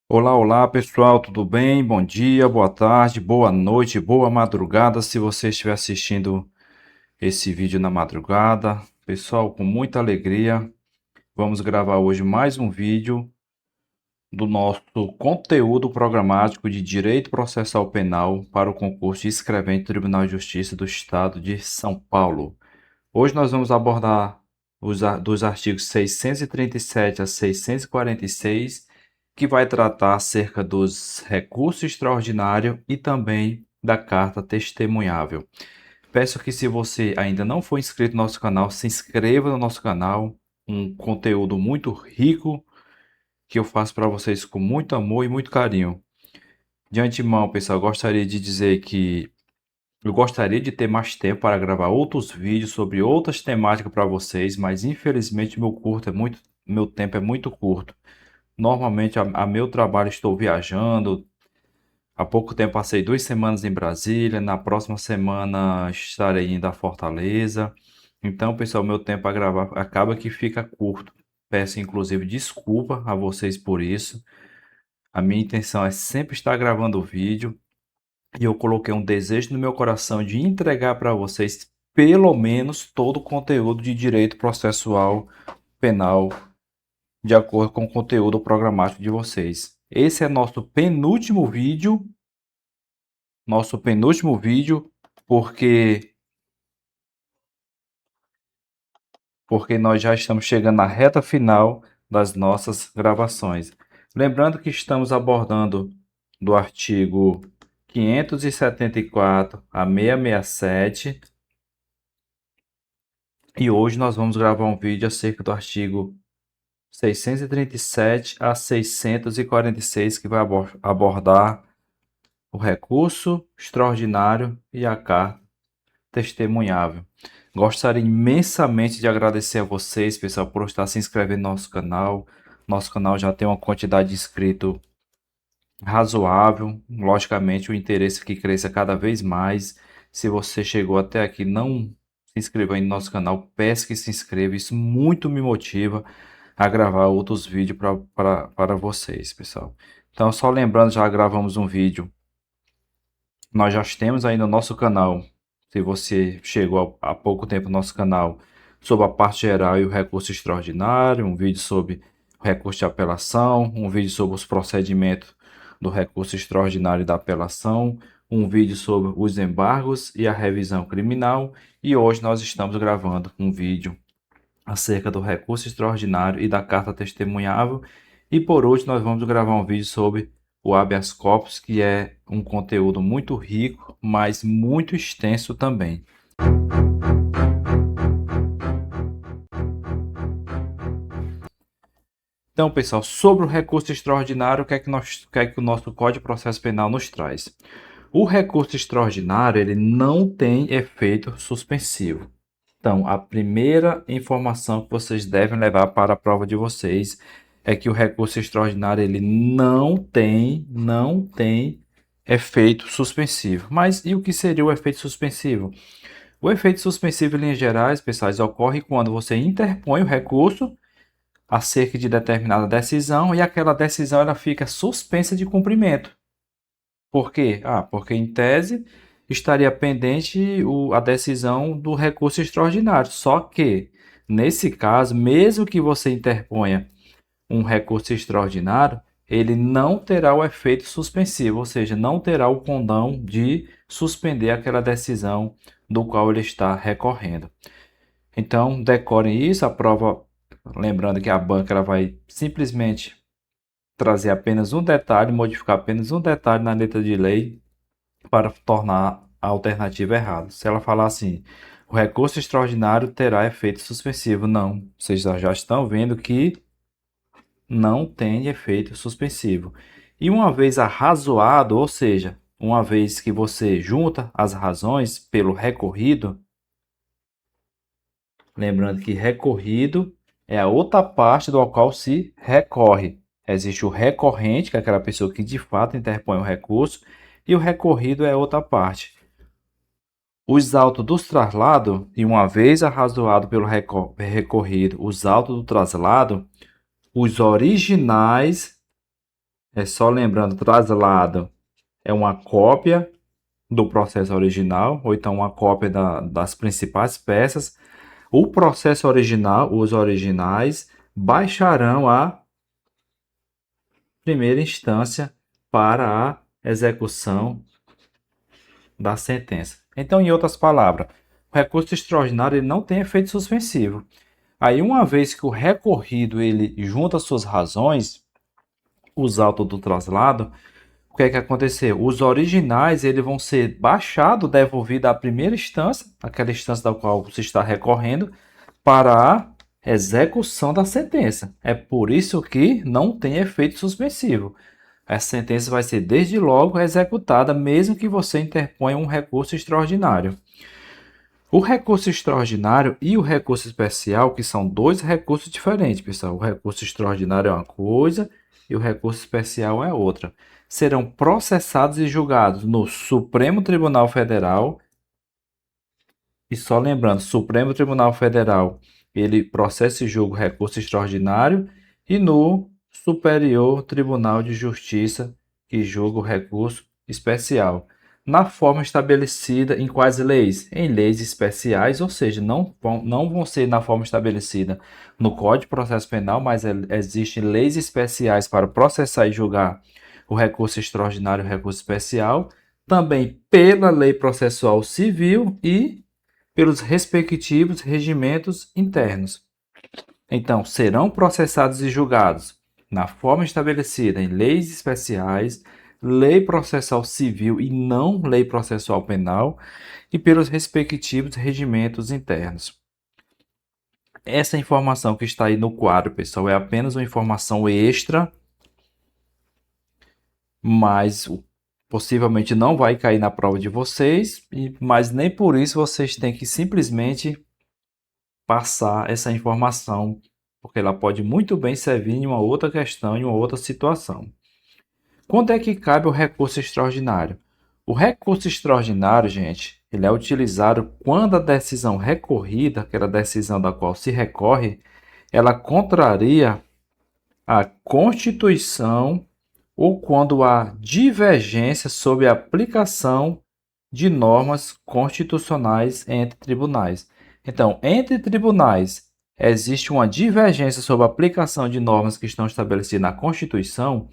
Olá, olá pessoal, tudo bem? Bom dia, boa tarde, boa noite, boa madrugada. Se você estiver assistindo esse vídeo na madrugada, pessoal, com muita alegria, vamos gravar hoje mais um vídeo do nosso conteúdo programático de Direito Processual Penal para o concurso de escrevente do Tribunal de Justiça do Estado de São Paulo. Hoje nós vamos abordar dos artigos 637 a 646, que vai tratar acerca dos recursos extraordinários e também da carta testemunhável. Peço que, se você ainda não for inscrito no nosso canal, se inscreva no nosso canal, um conteúdo muito rico que eu faço para vocês com muito amor e muito carinho. De antemão, pessoal, gostaria de dizer que eu gostaria de ter mais tempo para gravar outros vídeos sobre outras temáticas para vocês, mas infelizmente meu tempo é muito curto. Normalmente a meu trabalho estou viajando. Há pouco tempo passei 2 semanas em Brasília. Na próxima semana estarei indo a Fortaleza. Então, pessoal, meu tempo para gravar acaba que fica curto. Peço inclusive desculpa a vocês por isso. A minha intenção é sempre estar gravando o vídeo. E eu coloquei um desejo no meu coração de entregar para vocês pelo menos todo o conteúdo de direito processual penal de acordo com o conteúdo programático de vocês. Esse é nosso penúltimo vídeo, porque porque nós já estamos chegando na reta final das nossas gravações. Lembrando que estamos abordando do artigo 574 a 667. E hoje nós vamos gravar um vídeo acerca do artigo 637 a 646, que vai abordar o recurso extraordinário e a carta testemunhável. Gostaria imensamente de agradecer a vocês, pessoal, por estar se inscrevendo no nosso canal. Nosso canal já tem uma quantidade de inscritos razoável. Logicamente, o interesse é que cresça cada vez mais. Se você chegou até aqui e não se inscreveu no nosso canal, peço que se inscreva. Isso muito me motiva a gravar outros vídeos para vocês, pessoal. Então, só lembrando, já gravamos um vídeo. Nós já temos aí no nosso canal, se você chegou há pouco tempo no nosso canal, sobre a parte geral e o recurso extraordinário, um vídeo sobre o recurso de apelação, um vídeo sobre os procedimentos do recurso extraordinário e da apelação, um vídeo sobre os embargos e a revisão criminal, e hoje nós estamos gravando um vídeo acerca do recurso extraordinário e da carta testemunhável. E por último, nós vamos gravar um vídeo sobre o habeas corpus, que é um conteúdo muito rico, mas muito extenso também. Então, pessoal, sobre o recurso extraordinário, o que é que o nosso Código de Processo Penal nos traz? O recurso extraordinário, ele não tem efeito suspensivo. Então, a primeira informação que vocês devem levar para a prova de vocês é que o recurso extraordinário ele não tem efeito suspensivo. Mas e o que seria o efeito suspensivo? O efeito suspensivo, em linhas gerais, pessoal, ocorre quando você interpõe o recurso acerca de determinada decisão e aquela decisão ela fica suspensa de cumprimento. Por quê? Porque em tese estaria pendente a decisão do recurso extraordinário. Só que, nesse caso, mesmo que você interponha um recurso extraordinário, ele não terá o efeito suspensivo, ou seja, não terá o condão de suspender aquela decisão do qual ele está recorrendo. Então, decorem isso, a prova, lembrando que a banca ela vai simplesmente trazer apenas um detalhe, modificar apenas um detalhe na letra de lei para tornar a alternativa errada. Se ela falar assim, o recurso extraordinário terá efeito suspensivo. Não, vocês já estão vendo que não tem efeito suspensivo. E uma vez arrazoado, ou seja, uma vez que você junta as razões pelo recorrido, lembrando que recorrido é a outra parte do qual se recorre. Existe o recorrente, que é aquela pessoa que de fato interpõe o recurso, e o recorrido é outra parte. Os autos do traslado, e uma vez arrazoado pelo recorrido, os autos do traslado, os originais É só lembrando, traslado é uma cópia do processo original, ou então uma cópia das principais peças. O processo original, os originais, baixarão a primeira instância para a execução da sentença. Então, em outras palavras, o recurso extraordinário ele não tem efeito suspensivo. Aí, uma vez que o recorrido ele junta suas razões, os autos do traslado, o que é que aconteceu? Os originais eles vão ser baixados, devolvidos à primeira instância, aquela instância da qual você está recorrendo, para a execução da sentença. É por isso que não tem efeito suspensivo. A sentença vai ser desde logo executada, mesmo que você interponha um recurso extraordinário. O recurso extraordinário e o recurso especial, que são dois recursos diferentes, pessoal. O recurso extraordinário é uma coisa e o recurso especial é outra. Serão processados e julgados no Supremo Tribunal Federal. E só lembrando, Supremo Tribunal Federal, ele processa e julga o recurso extraordinário e no Superior Tribunal de Justiça, que julga o recurso especial. Na forma estabelecida em quais leis? Em leis especiais, ou seja, não vão ser na forma estabelecida no Código de Processo Penal, mas existem leis especiais para processar e julgar o recurso extraordinário e o recurso especial, também pela Lei Processual Civil e pelos respectivos regimentos internos. Então, serão processados e julgados na forma estabelecida em leis especiais, lei processual civil e não lei processual penal, e pelos respectivos regimentos internos. Essa informação que está aí no quadro, pessoal, é apenas uma informação extra, mas possivelmente não vai cair na prova de vocês, mas nem por isso vocês têm que simplesmente passar essa informação, porque ela pode muito bem servir em uma outra questão, em uma outra situação. Quando é que cabe o recurso extraordinário? O recurso extraordinário, gente, ele é utilizado quando a decisão recorrida, aquela decisão da qual se recorre, ela contraria a Constituição ou quando há divergência sobre a aplicação de normas constitucionais entre tribunais. Então, entre tribunais existe uma divergência sobre a aplicação de normas que estão estabelecidas na Constituição,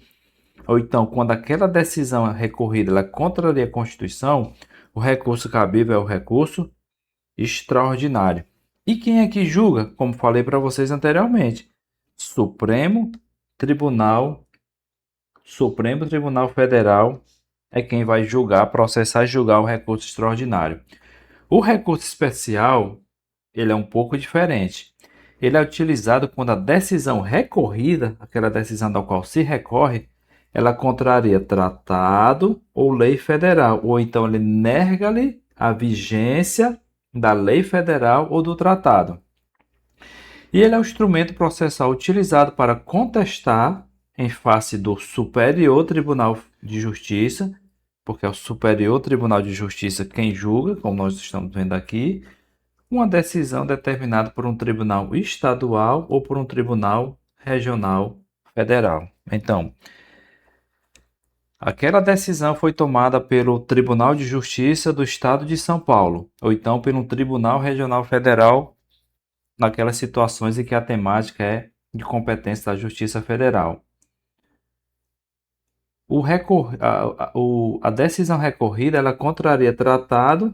ou então quando aquela decisão recorrida ela contraria a Constituição, o recurso cabível é o recurso extraordinário. E quem é que julga? Como falei para vocês anteriormente, Tribunal Supremo Tribunal Federal é quem vai julgar, processar e julgar o recurso extraordinário. O recurso especial, ele é um pouco diferente. Ele é utilizado quando a decisão recorrida, aquela decisão da qual se recorre, ela contraria tratado ou lei federal, ou então ele nega-lhe a vigência da lei federal ou do tratado. E ele é um instrumento processual utilizado para contestar em face do Superior Tribunal de Justiça, porque é o Superior Tribunal de Justiça quem julga, como nós estamos vendo aqui, uma decisão determinada por um tribunal estadual ou por um tribunal regional federal. Então, aquela decisão foi tomada pelo Tribunal de Justiça do Estado de São Paulo, ou então por um Tribunal Regional Federal, naquelas situações em que a temática é de competência da Justiça Federal. A decisão recorrida ela contraria tratado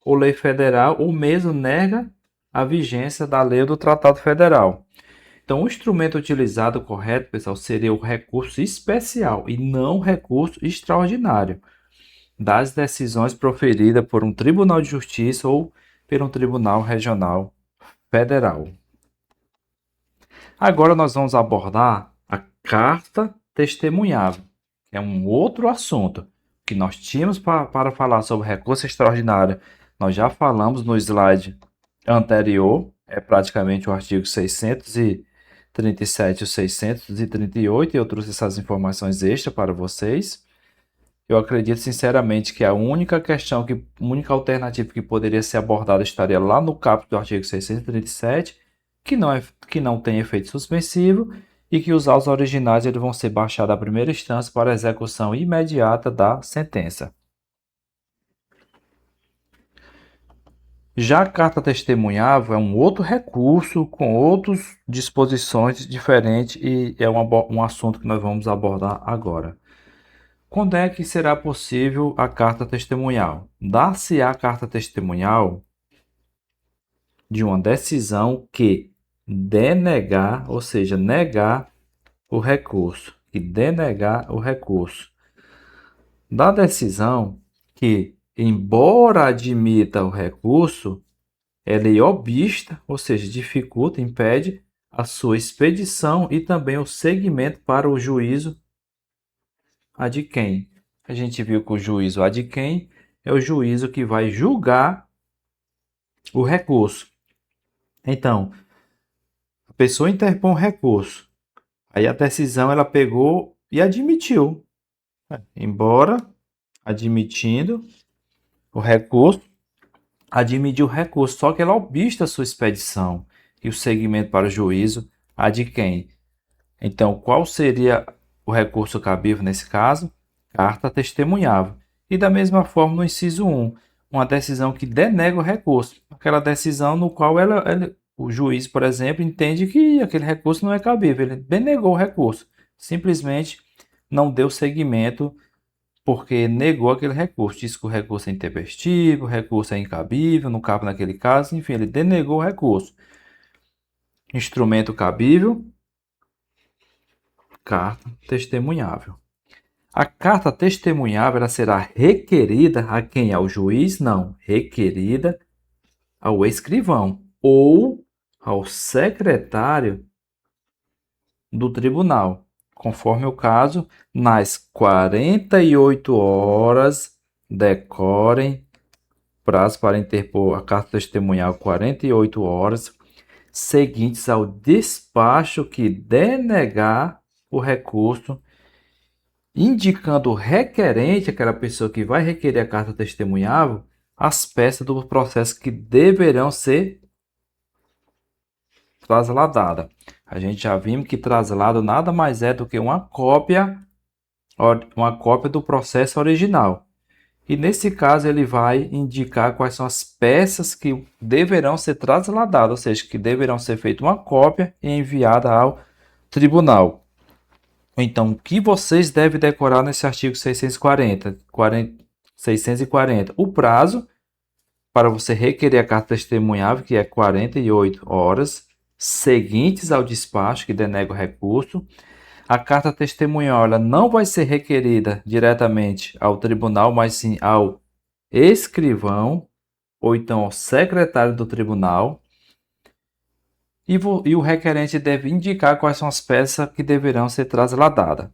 ou lei federal ou mesmo nega a vigência da lei ou do tratado federal. Então, o instrumento utilizado correto, pessoal, seria o recurso especial e não recurso extraordinário das decisões proferidas por um tribunal de justiça ou por um tribunal regional federal. Agora nós vamos abordar a carta testemunhável, que é um outro assunto que nós tínhamos para falar sobre recurso extraordinário. Nós já falamos no slide anterior, é praticamente o artigo 637 e o 638, e eu trouxe essas informações extras para vocês. Eu acredito sinceramente que a única alternativa que poderia ser abordada estaria lá no caput do artigo 637, que não tem efeito suspensivo, e que os autos originais eles vão ser baixados à primeira instância para a execução imediata da sentença. Já a carta testemunhável é um outro recurso com outras disposições diferentes e é um assunto que nós vamos abordar agora. Quando é que será possível a carta testemunhal? Dar-se-á a carta testemunhal de uma decisão que denegar, ou seja, negar o recurso, e denegar o recurso. Da decisão que, embora admita o recurso, ela é obsta, ou seja, dificulta, impede a sua expedição e também o seguimento para o juízo ad quem. A gente viu que o juízo ad quem é o juízo que vai julgar o recurso. Então, a pessoa interpõe um recurso. Aí a decisão ela pegou e admitiu. Embora admitindo o recurso, admitiu o recurso, só que ela obsta a sua expedição e o seguimento para o juízo ad quem. Então, qual seria o recurso cabível nesse caso? Carta testemunhável. E da mesma forma no inciso 1, uma decisão que denega o recurso. Aquela decisão no qual o juiz, por exemplo, entende que aquele recurso não é cabível. Ele denegou o recurso. Simplesmente não deu seguimento porque negou aquele recurso. Disse que o recurso é intempestivo, o recurso é incabível, não cabe naquele caso. Enfim, ele denegou o recurso. Instrumento cabível, carta testemunhável. A carta testemunhável ela será requerida a quem? Ao juiz? Não. Requerida ao escrivão ou ao secretário do tribunal, conforme o caso, nas 48 horas decorrem prazo para interpor a carta testemunhal 48 horas seguintes ao despacho que denegar o recurso, indicando o requerente, aquela pessoa que vai requerer a carta testemunhável, as peças do processo que deverão ser trasladadas. A gente já vimos que traslado nada mais é do que uma cópia do processo original. E nesse caso ele vai indicar quais são as peças que deverão ser trasladadas, ou seja, que deverão ser feita uma cópia e enviada ao tribunal. Então, o que vocês devem decorar nesse artigo 640? 640. O prazo para você requerer a carta testemunhável, que é 48 horas, seguintes ao despacho que denega o recurso. A carta testemunhal ela não vai ser requerida diretamente ao tribunal, mas sim ao escrivão, ou então ao secretário do tribunal. E o requerente deve indicar quais são as peças que deverão ser trasladadas.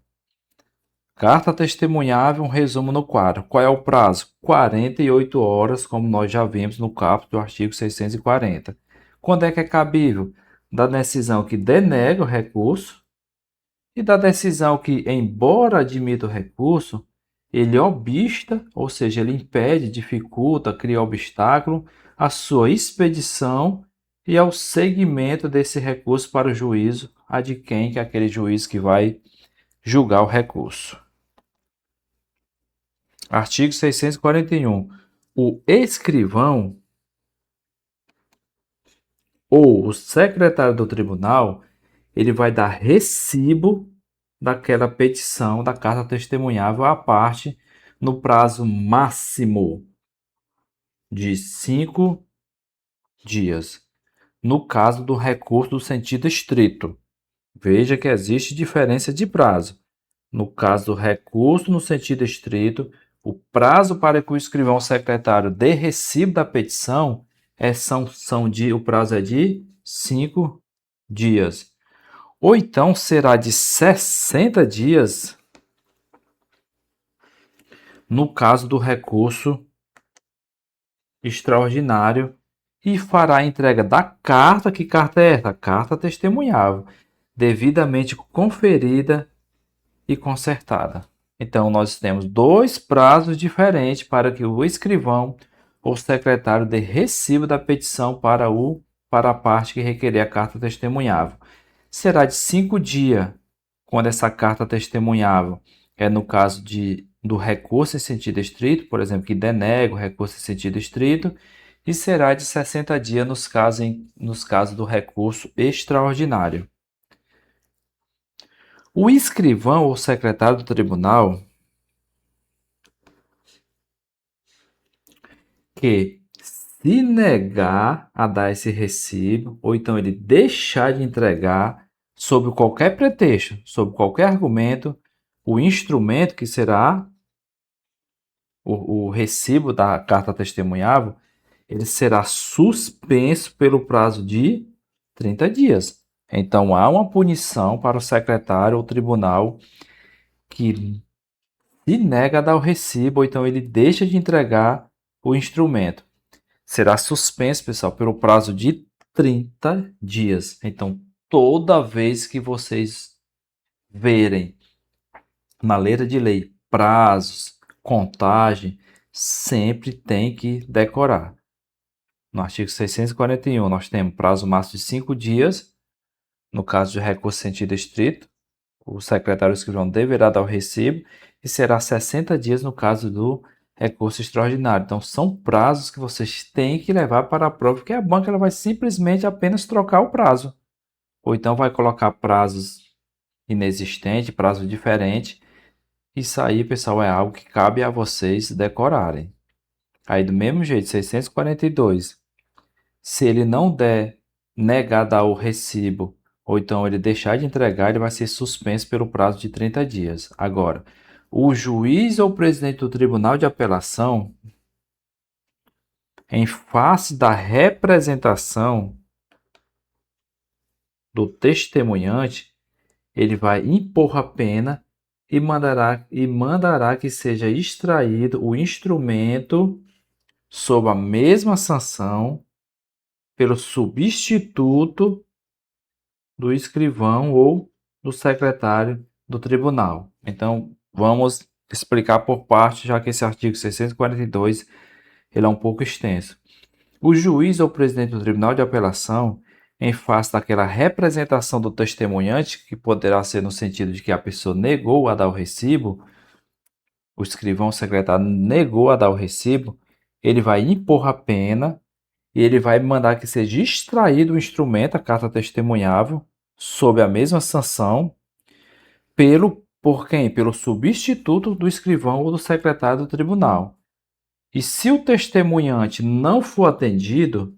Carta testemunhável, um resumo no quadro. Qual é o prazo? 48 horas, como nós já vimos no caput do artigo 640. Quando é que é cabível? Da decisão que denega o recurso e da decisão que, embora admita o recurso, ele obsta, ou seja, ele impede, dificulta, cria obstáculo à sua expedição e ao seguimento desse recurso para o juízo ad quem, que é aquele juiz que vai julgar o recurso. Artigo 641. O escrivão ou o secretário do tribunal, ele vai dar recibo daquela petição da carta testemunhável à parte no prazo máximo de 5 dias, no caso do recurso do sentido estrito. Veja que existe diferença de prazo. No caso do recurso no sentido estrito, o prazo para que o escrivão secretário dê recibo da petição o prazo é de 5 dias. Ou então será de 60 dias no caso do recurso extraordinário e fará a entrega da carta. Que carta é essa? Carta testemunhável, devidamente conferida e consertada. Então, nós temos dois prazos diferentes para que o escrivão ou secretário dê recibo da petição para a parte que requerer a carta testemunhável. será de 5 dias, quando essa carta testemunhável é no caso do recurso em sentido estrito, por exemplo, que denega o recurso em sentido estrito, e será de 60 dias nos casos do recurso extraordinário. O escrivão ou secretário do tribunal que se negar a dar esse recibo, ou então ele deixar de entregar, sob qualquer pretexto, sob qualquer argumento, o instrumento que será o recibo da carta testemunhável, ele será suspenso pelo prazo de 30 dias. Então há uma punição para o secretário ou tribunal que se nega a dar o recibo, ou então ele deixa de entregar o instrumento. Será suspenso, pessoal, pelo prazo de 30 dias. Então, toda vez que vocês verem na letra de lei prazos, contagem, sempre tem que decorar. No artigo 641, nós temos prazo máximo de 5 dias, no caso de recurso em sentido estrito, o secretário escrivão deverá dar o recibo, e será 60 dias no caso do recurso extraordinário. Então, são prazos que vocês têm que levar para a prova, porque a banca ela vai simplesmente apenas trocar o prazo. Ou então vai colocar prazos inexistentes, prazo diferente. Isso aí, pessoal, é algo que cabe a vocês decorarem. Aí, do mesmo jeito, 642. Se ele não negar dar o recibo, ou então ele deixar de entregar, ele vai ser suspenso pelo prazo de 30 dias. Agora, o juiz ou presidente do Tribunal de Apelação, em face da representação do testemunhante, ele vai impor a pena e mandará que seja extraído o instrumento sob a mesma sanção pelo substituto do escrivão ou do secretário do tribunal. Então, vamos explicar por parte, já que esse artigo 642 ele é um pouco extenso. O juiz ou presidente do tribunal de apelação, em face daquela representação do testemunhante, que poderá ser no sentido de que a pessoa negou a dar o recibo, o escrivão ou secretário negou a dar o recibo, ele vai impor a pena e ele vai mandar que seja extraído o instrumento, a carta testemunhável, sob a mesma sanção, por quem? Pelo substituto do escrivão ou do secretário do tribunal. E se o testemunhante não for atendido,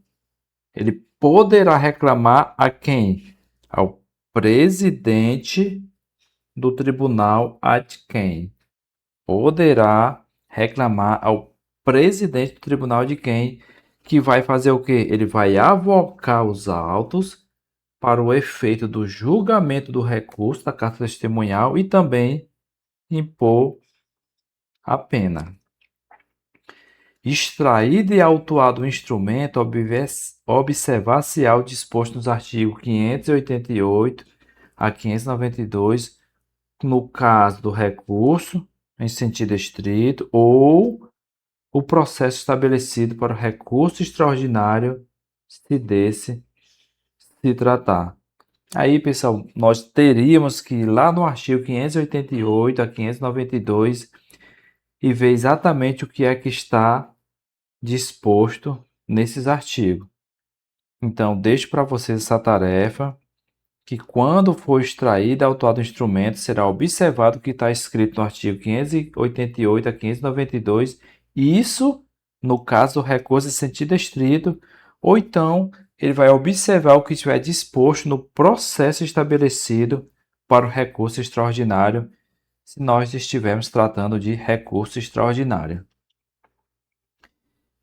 ele poderá reclamar a quem? Ao presidente do tribunal ad quem? Poderá reclamar ao presidente do tribunal de quem? Que vai fazer o quê? Ele vai avocar os autos para o efeito do julgamento do recurso da carta testemunhal e também impor a pena. Extraído e autuado o instrumento, observar-se-á o disposto nos artigos 588 a 592, no caso do recurso em sentido estrito, ou o processo estabelecido para o recurso extraordinário, se desse se tratar. Aí, pessoal, nós teríamos que ir lá no artigo 588 a 592 e ver exatamente o que é que está disposto nesses artigos. Então, deixo para vocês essa tarefa, que quando for extraído e autuado o instrumento, será observado o que está escrito no artigo 588 a 592, isso no caso do recurso em sentido estrito, ou então ele vai observar o que estiver disposto no processo estabelecido para o recurso extraordinário, se nós estivermos tratando de recurso extraordinário.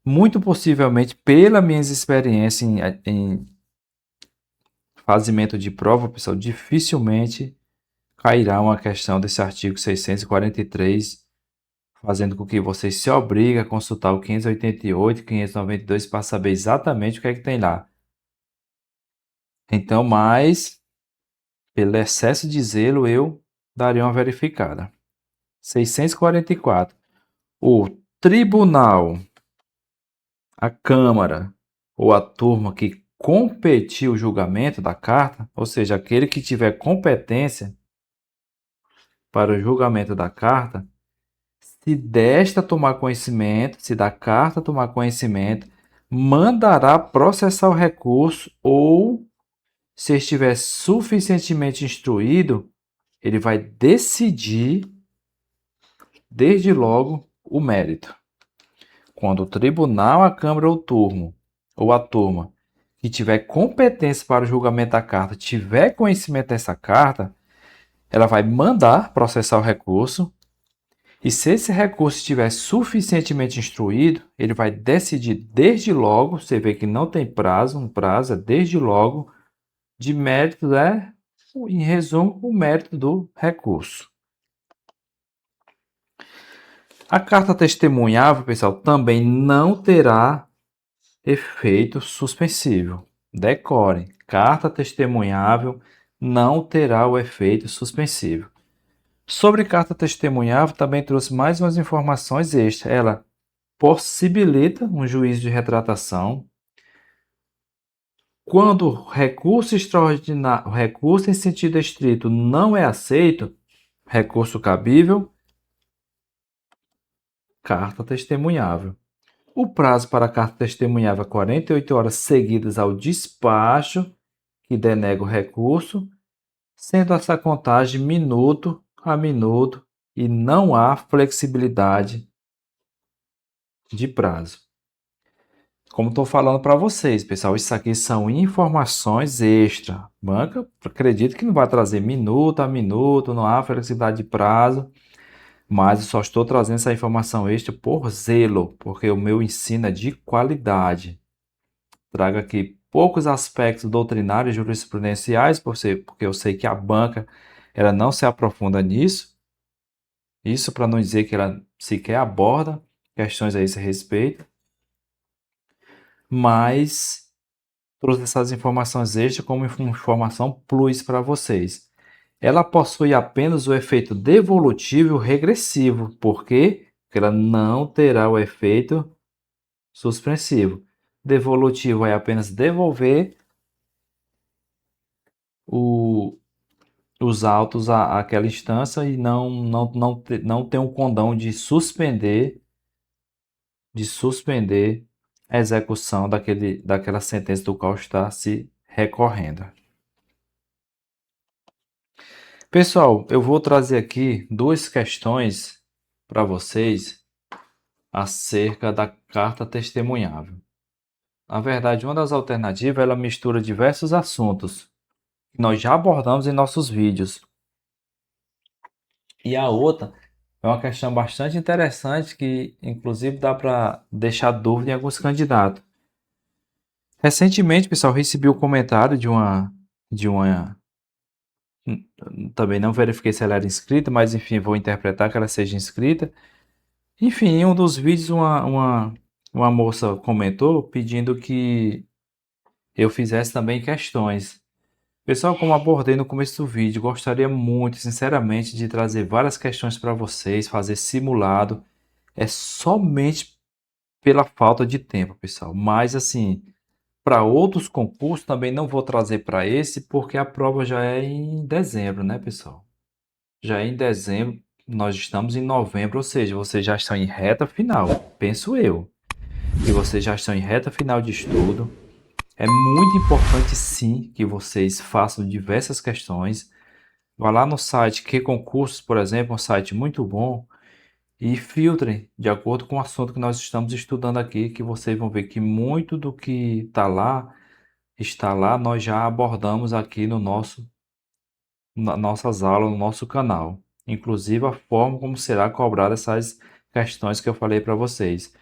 Muito possivelmente, pelas minhas experiências em fazimento de prova, pessoal, dificilmente cairá uma questão desse artigo 643, fazendo com que vocês se obriguem a consultar o 588 e 592 para saber exatamente o que é que tem lá. Então, mas, pelo excesso de zelo, eu daria uma verificada. 644. O tribunal, a Câmara ou a turma que competir o julgamento da carta, ou seja, aquele que tiver competência para o julgamento da carta, se desta tomar conhecimento, se da carta tomar conhecimento, mandará processar o recurso ou, se estiver suficientemente instruído, ele vai decidir desde logo o mérito. Quando o tribunal, a Câmara ou a turma que tiver competência para o julgamento da carta, tiver conhecimento dessa carta, ela vai mandar processar o recurso. E se esse recurso estiver suficientemente instruído, ele vai decidir desde logo, você vê que não tem prazo, um prazo é desde logo, de mérito, em resumo, o mérito do recurso. A carta testemunhável, pessoal, também não terá efeito suspensivo. Decorem, carta testemunhável não terá o efeito suspensivo. Sobre carta testemunhável, também trouxe mais umas informações extras. Ela possibilita um juízo de retratação. Quando recurso extraordinário, recurso em sentido estrito não é aceito, recurso cabível, carta testemunhável. O prazo para a carta testemunhável é 48 horas seguidas ao despacho que denega o recurso, sendo essa contagem minuto a minuto e não há flexibilidade de prazo. Como estou falando para vocês, pessoal, isso aqui são informações extra. Banca, acredito que não vai trazer minuto a minuto, não há flexibilidade de prazo, mas eu só estou trazendo essa informação extra por zelo, porque o meu ensino é de qualidade. Trago aqui poucos aspectos doutrinários e jurisprudenciais, porque eu sei que a banca ela não se aprofunda nisso. Isso para não dizer que ela sequer aborda questões a esse respeito. Mas trouxe essas informações extras como informação plus para vocês. Ela possui apenas o efeito devolutivo e regressivo. Por quê? Porque ela não terá o efeito suspensivo. Devolutivo é apenas devolver os autos àquela instância e não tem um condão de suspender a execução daquela sentença do qual está se recorrendo. Pessoal, eu vou trazer aqui duas questões para vocês acerca da carta testemunhável. Na verdade, uma das alternativas ela mistura diversos assuntos que nós já abordamos em nossos vídeos. E a outra é uma questão bastante interessante que, inclusive, dá para deixar dúvida em alguns candidatos. Recentemente, pessoal, recebi o comentário de uma também não verifiquei se ela era inscrita, mas enfim, vou interpretar que ela seja inscrita. Enfim, em um dos vídeos uma moça comentou pedindo que eu fizesse também questões. Pessoal, como abordei no começo do vídeo, gostaria muito, sinceramente, de trazer várias questões para vocês, fazer simulado. É somente pela falta de tempo, pessoal. Mas assim, para outros concursos também não vou trazer para esse, porque a prova já é em dezembro, né, pessoal? Já é em dezembro, nós estamos em novembro, ou seja, vocês já estão em reta final, penso eu. E vocês já estão em reta final de estudo. É muito importante sim que vocês façam diversas questões. Vá lá no site Que Concursos, por exemplo, um site muito bom, e filtrem de acordo com o assunto que nós estamos estudando aqui, que vocês vão ver que muito do que está lá, nós já abordamos aqui nas nossas aulas, no nosso canal. Inclusive a forma como será cobrada essas questões que eu falei para vocês.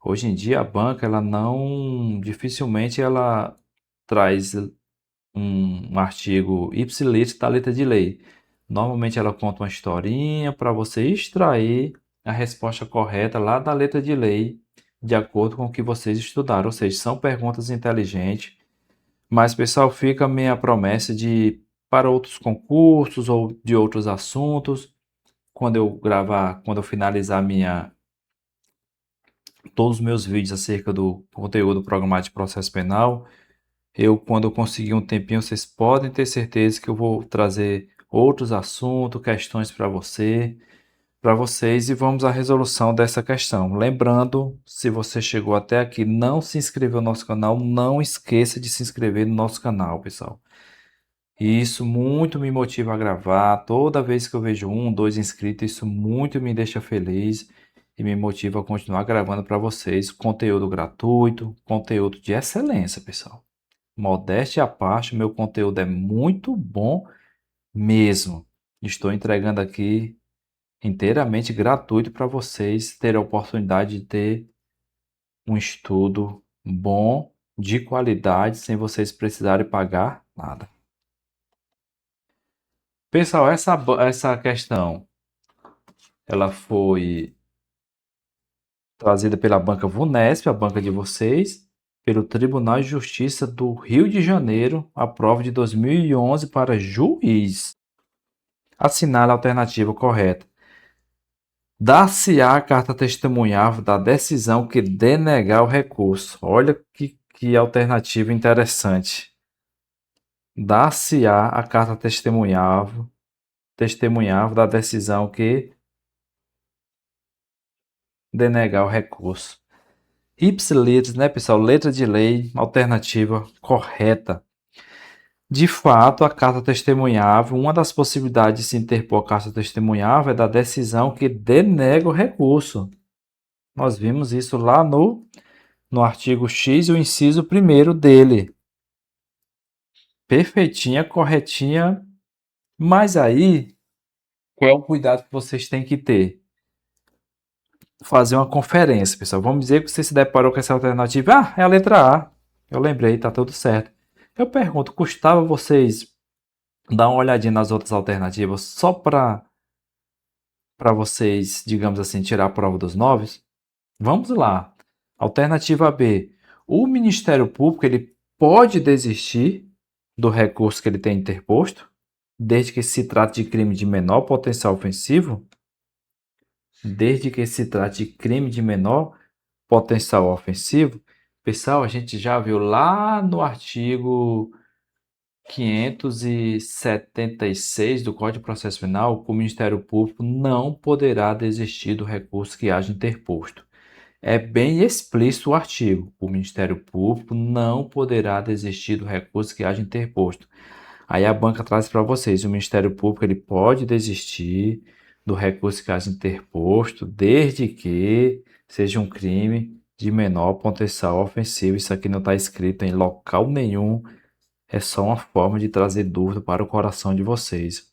Hoje em dia a banca, ela não, dificilmente ela traz um artigo ipsilit da letra de lei. Normalmente ela conta uma historinha para você extrair a resposta correta lá da letra de lei, de acordo com o que vocês estudaram. Ou seja, são perguntas inteligentes. Mas, pessoal, fica a minha promessa de, para outros concursos ou de outros assuntos, quando eu finalizar todos os meus vídeos acerca do conteúdo programático de processo penal, Quando eu conseguir um tempinho, vocês podem ter certeza que eu vou trazer outros assuntos, questões para vocês e vamos à resolução dessa questão. Lembrando, se você chegou até aqui, e não se inscreveu no nosso canal, não esqueça de se inscrever no nosso canal, pessoal. Isso muito me motiva a gravar. Toda vez que eu vejo um, dois inscritos, isso muito me deixa feliz e me motiva a continuar gravando para vocês conteúdo gratuito, conteúdo de excelência, pessoal. Modéstia à parte, meu conteúdo é muito bom mesmo. Estou entregando aqui inteiramente gratuito para vocês terem a oportunidade de ter um estudo bom, de qualidade, sem vocês precisarem pagar nada. Pessoal, essa questão ela foi trazida pela banca Vunesp, a banca de vocês, pelo Tribunal de Justiça do Rio de Janeiro, a prova de 2011 para juiz. Assinale a alternativa correta. Dar-se-á a carta testemunhal da decisão que denegar o recurso. Olha que alternativa interessante. Dar-se-á a carta testemunhal da decisão que denegar o recurso. Ipsilis, né, pessoal? Letra de lei, alternativa correta. De fato, a carta testemunhável, uma das possibilidades de se interpor a carta testemunhável é da decisão que denega o recurso. Nós vimos isso lá no artigo X, o inciso 1º dele. Perfeitinha, corretinha. Mas aí, qual é o cuidado que vocês têm que ter? Fazer uma conferência, pessoal. Vamos dizer que você se deparou com essa alternativa. Ah, é a letra A. Eu lembrei, tá tudo certo. Eu pergunto, custava vocês dar uma olhadinha nas outras alternativas só para vocês, digamos assim, tirar a prova dos 9? Vamos lá. Alternativa B. O Ministério Público ele pode desistir do recurso que ele tem interposto, desde que se trate de crime de menor potencial ofensivo? Desde que se trate de crime de menor potencial ofensivo? Pessoal, a gente já viu lá no artigo 576 do Código de Processo Penal que o Ministério Público não poderá desistir do recurso que haja interposto. É bem explícito o artigo. O Ministério Público não poderá desistir do recurso que haja interposto. Aí a banca traz para vocês, o Ministério Público ele pode desistir do recurso que haja interposto, desde que seja um crime de menor potencial ofensivo. Isso aqui não está escrito em local nenhum, é só uma forma de trazer dúvida para o coração de vocês.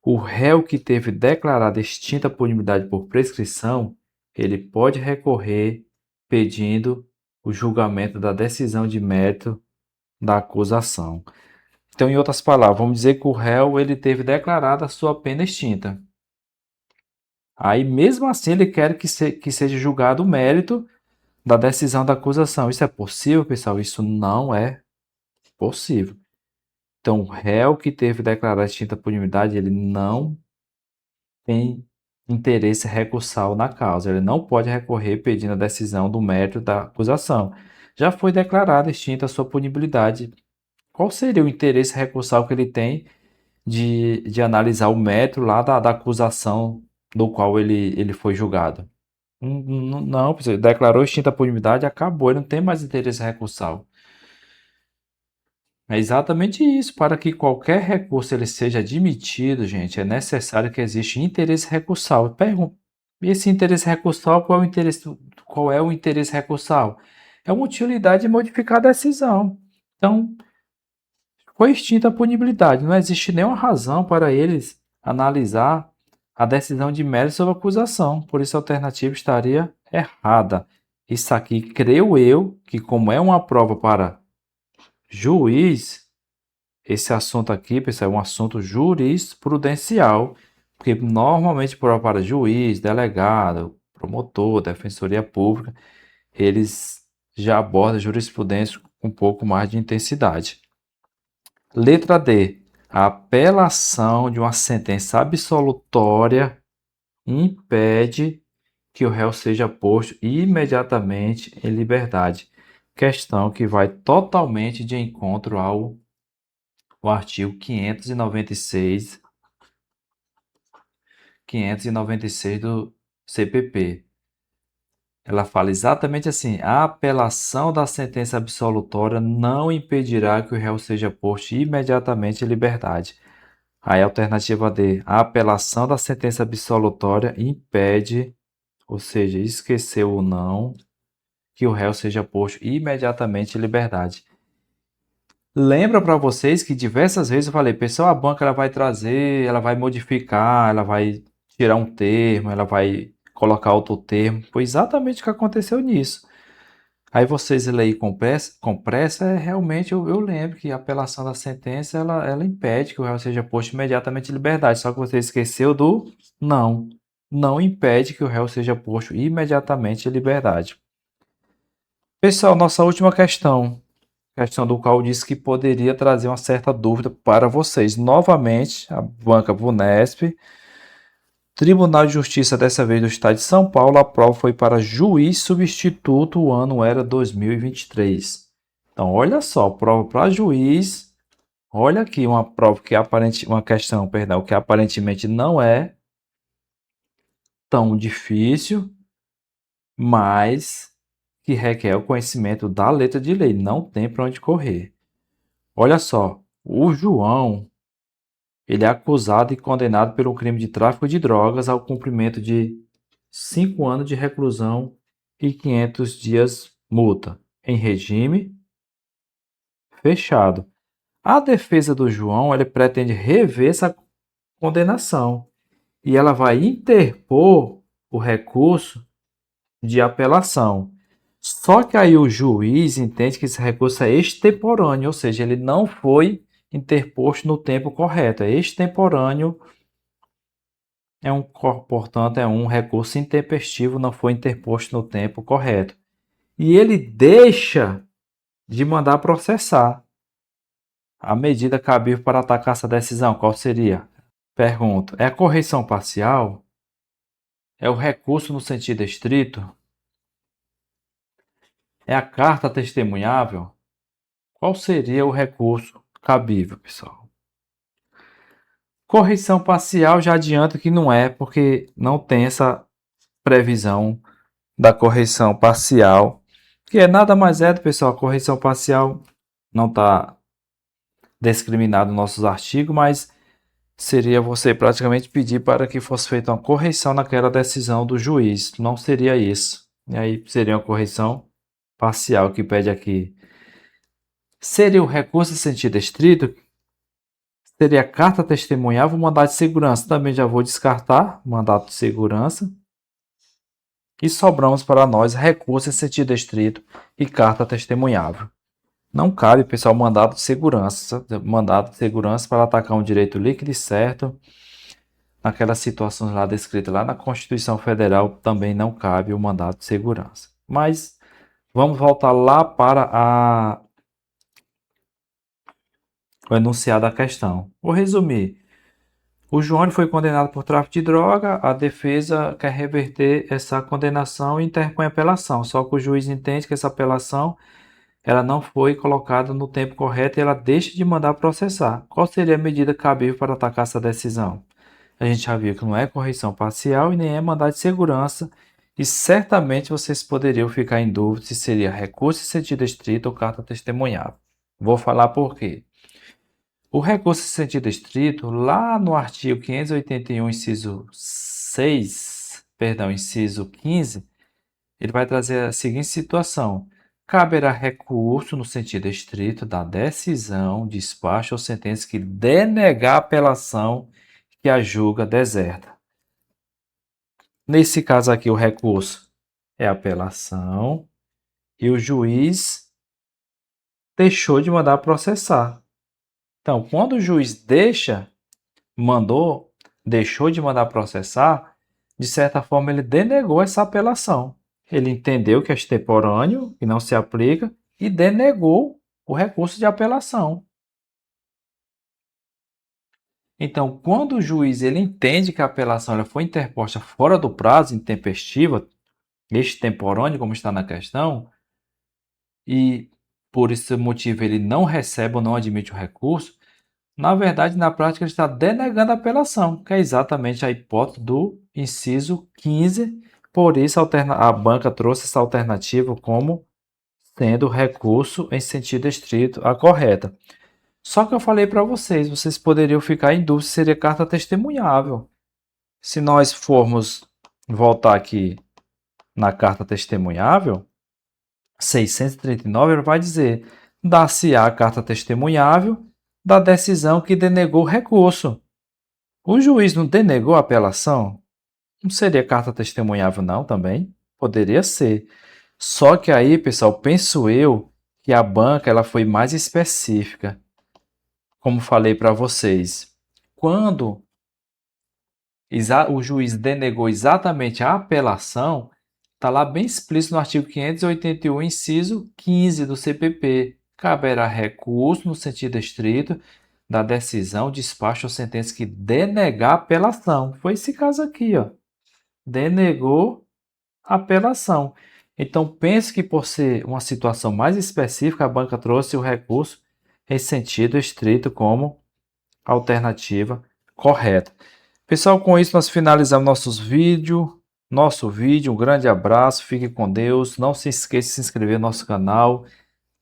O réu que teve declarada extinta a punibilidade por prescrição, ele pode recorrer pedindo o julgamento da decisão de mérito da acusação. Então, em outras palavras, vamos dizer que o réu ele teve declarada a sua pena extinta. Aí, mesmo assim, ele quer que seja julgado o mérito da decisão da acusação. Isso é possível, pessoal? Isso não é possível. Então, o réu que teve declarada extinta a punibilidade, ele não tem interesse recursal na causa. Ele não pode recorrer pedindo a decisão do mérito da acusação. Já foi declarada extinta a sua punibilidade. Qual seria o interesse recursal que ele tem de analisar o mérito lá da acusação do qual ele foi julgado? Não, ele declarou extinta a punibilidade, acabou, ele não tem mais interesse recursal. É exatamente isso. Para que qualquer recurso ele seja admitido, gente, é necessário que exista interesse recursal. Pergunta, e esse interesse recursal, qual é o interesse recursal? É uma utilidade de modificar a decisão. Então, foi extinta a punibilidade. Não existe nenhuma razão para eles analisar a decisão de mérito sobre a acusação. Por isso, a alternativa estaria errada. Isso aqui, creio eu, que como é uma prova para juiz, esse assunto aqui, pessoal, é um assunto jurisprudencial, porque normalmente prova para juiz, delegado, promotor, defensoria pública, eles já abordam jurisprudência com um pouco mais de intensidade. Letra D. A apelação de uma sentença absolutória impede que o réu seja posto imediatamente em liberdade. questão que vai totalmente de encontro ao artigo 596 do CPP. Ela fala exatamente assim: a apelação da sentença absolutória não impedirá que o réu seja posto imediatamente em liberdade. Aí, alternativa D: a apelação da sentença absolutória impede, ou seja, esqueceu ou não, que o réu seja posto imediatamente em liberdade. Lembra para vocês que diversas vezes eu falei, pessoal, a banca ela vai trazer, ela vai modificar, ela vai tirar um termo, ela vai colocar outro termo. Foi exatamente o que aconteceu nisso. Aí vocês leem com pressa, realmente eu lembro que a apelação da sentença ela impede que o réu seja posto imediatamente em liberdade. Só que você esqueceu do não. Não impede que o réu seja posto imediatamente em liberdade. Pessoal, nossa última questão. Questão do qual disse que poderia trazer uma certa dúvida para vocês. Novamente, a banca Vunesp, Tribunal de Justiça, dessa vez do Estado de São Paulo, a prova foi para juiz substituto, o ano era 2023. Então, olha só, prova para juiz. Olha aqui uma prova que uma questão, perdão, que aparentemente não é tão difícil, mas que requer o conhecimento da letra de lei. Não tem para onde correr. Olha só, o João, ele é acusado e condenado pelo crime de tráfico de drogas ao cumprimento de 5 anos de reclusão e 500 dias multa, em regime fechado. A defesa do João, ele pretende rever essa condenação e ela vai interpor o recurso de apelação. Só que aí o juiz entende que esse recurso é extemporâneo, ou seja, ele não foi interposto no tempo correto, é extemporâneo. Portanto, é um recurso intempestivo, não foi interposto no tempo correto. E ele deixa de mandar processar. A medida cabível para atacar essa decisão, qual seria? Pergunto: é a correição parcial? É o recurso no sentido estrito? É a carta testemunhável? Qual seria o recurso cabível, pessoal? Correição parcial já adianto que não é, porque não tem essa previsão da correção parcial, que é nada mais é, pessoal, a correção parcial não está discriminado nos nossos artigos, mas seria você praticamente pedir para que fosse feita uma correção naquela decisão do juiz, não seria isso. E aí seria uma correção parcial que pede aqui. Seria o recurso em sentido estrito? Seria a carta testemunhável, mandado de segurança. Também já vou descartar mandato de segurança. E sobramos para nós recurso em sentido estrito e carta testemunhável. Não cabe, pessoal, mandado de segurança para atacar um direito líquido e certo. Naquelas situações lá descritas lá na Constituição Federal também não cabe o mandado de segurança. Mas vamos voltar lá para o enunciado da questão. Vou resumir. O João foi condenado por tráfico de droga, a defesa quer reverter essa condenação e interpõe apelação, só que o juiz entende que essa apelação ela não foi colocada no tempo correto e ela deixa de mandar processar. Qual seria a medida cabível para atacar essa decisão? A gente já viu que não é correição parcial e nem é mandado de segurança, e certamente vocês poderiam ficar em dúvida se seria recurso em sentido estrito ou carta testemunhável. Vou falar por quê. O recurso em sentido estrito, lá no artigo 581, inciso 6, perdão, inciso 15, ele vai trazer a seguinte situação: caberá recurso no sentido estrito da decisão, despacho ou sentença que denegar a apelação que a julga deserta. Nesse caso aqui, o recurso é apelação e o juiz deixou de mandar processar. Então, quando o juiz deixou de mandar processar, de certa forma ele denegou essa apelação. Ele entendeu que é extemporâneo, que não se aplica, e denegou o recurso de apelação. Então, quando o juiz ele entende que a apelação ela foi interposta fora do prazo, intempestiva, extemporânea, como está na questão, e por esse motivo ele não recebe ou não admite o recurso, na verdade, na prática, ele está denegando a apelação, que é exatamente a hipótese do inciso 15. Por isso, a banca trouxe essa alternativa como sendo recurso em sentido estrito a correta. Só que eu falei para vocês, vocês poderiam ficar em dúvida se seria carta testemunhável. Se nós formos voltar aqui na carta testemunhável, 639, ele vai dizer: dar-se-á a carta testemunhável da decisão que denegou o recurso. O juiz não denegou a apelação? Não seria carta testemunhável, não, também? Poderia ser. Só que aí, pessoal, penso eu que a banca ela foi mais específica. Como falei para vocês, quando o juiz denegou exatamente a apelação, está lá bem explícito no artigo 581, inciso 15 do CPP. Caberá recurso no sentido estrito da decisão, despacho ou sentença que denegar a apelação. Foi esse caso aqui, ó. Denegou a apelação. Então, pense que por ser uma situação mais específica, a banca trouxe o recurso em sentido estrito como alternativa correta. Pessoal, com isso nós finalizamos nosso vídeo. Um grande abraço, fique com Deus. Não se esqueça de se inscrever no nosso canal.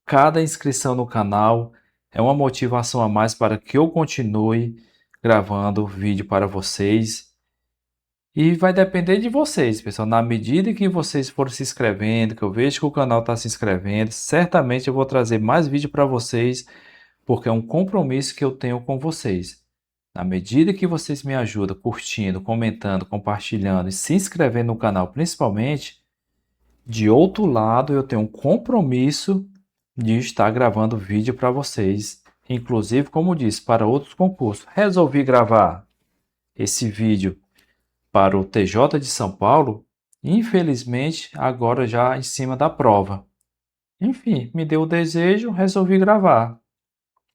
Cada inscrição no canal é uma motivação a mais para que eu continue gravando vídeo para vocês. E vai depender de vocês, pessoal. Na medida que vocês forem se inscrevendo, que eu vejo que o canal está se inscrevendo, certamente eu vou trazer mais vídeo para vocês, porque é um compromisso que eu tenho com vocês. Na medida que vocês me ajudam curtindo, comentando, compartilhando e se inscrevendo no canal, principalmente, de outro lado, eu tenho um compromisso de estar gravando vídeo para vocês, inclusive, como disse, para outros concursos. Resolvi gravar esse vídeo para o TJ de São Paulo, infelizmente, agora já em cima da prova. Enfim, me deu o desejo, resolvi gravar.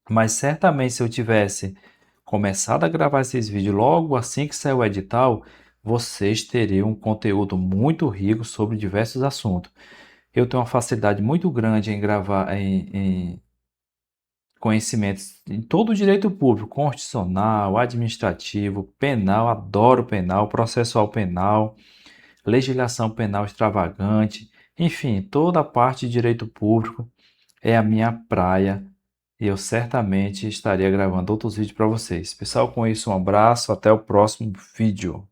Mas certamente se eu tivesse começado a gravar esses vídeos logo assim que saiu o edital, vocês teriam um conteúdo muito rico sobre diversos assuntos. Eu tenho uma facilidade muito grande em gravar em conhecimentos em todo o direito público, constitucional, administrativo, penal, adoro penal, processual penal, legislação penal extravagante, enfim, toda a parte de direito público é a minha praia e eu certamente estaria gravando outros vídeos para vocês. Pessoal, com isso, um abraço, até o próximo vídeo.